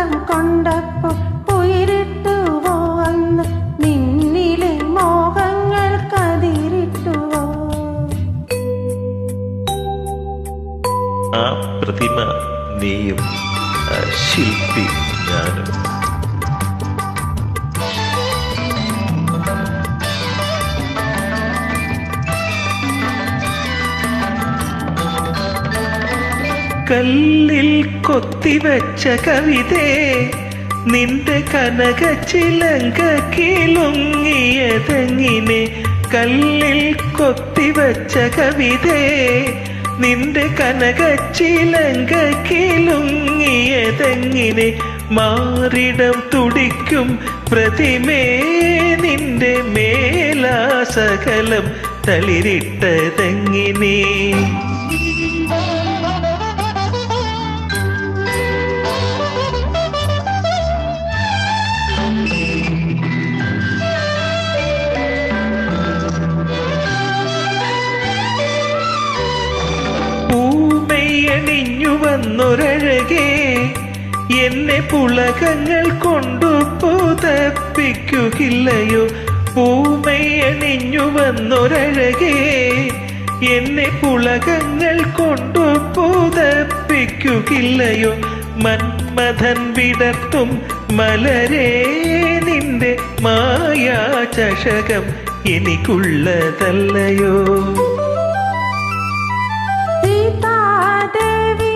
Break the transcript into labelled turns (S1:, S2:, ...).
S1: ദാഹം കൊണ്ടപ്പോൾ ഉയരിട്ടുവോ അന്ന് നിന്നിലെ മോഹങ്ങൾ കതിരിട്ടുവോ?
S2: ആ പ്രതിമ നീയും ശില്പി ഞാനും. കല്ലിൽ കൊത്തിവെച്ച കവിതേ, നിന്റെ കനക ചിലങ്ക കിലുങ്ങിയതെങ്ങിനെ? കല്ലിൽ കൊത്തിവെച്ച കവിതേ, നിന്റെ കനക ചിലങ്ക കിലുങ്ങിയതെങ്ങിനെ? മാറിടം തുടിക്കും പ്രതിമേ, നിന്റെ മേലാസകലം തളിരിട്ടതെങ്ങിനെ? പൂമയണിഞ്ഞു വന്നൊരഴകേ, എന്നെ പുളകങ്ങൾ കൊണ്ടു പുതപ്പിക്കുകയില്ലയോ? പൂമയണിഞ്ഞു വന്നൊരഴകേ, എന്നെ പുളകങ്ങൾ കൊണ്ടു പുതപ്പിക്കുകയില്ലയോ? മന്മഥൻ വിടർത്തും മലരേ, നിന്റെ മായാ ചഷകം എനിക്കുള്ളതല്ലയോ?
S1: സീതാദേവി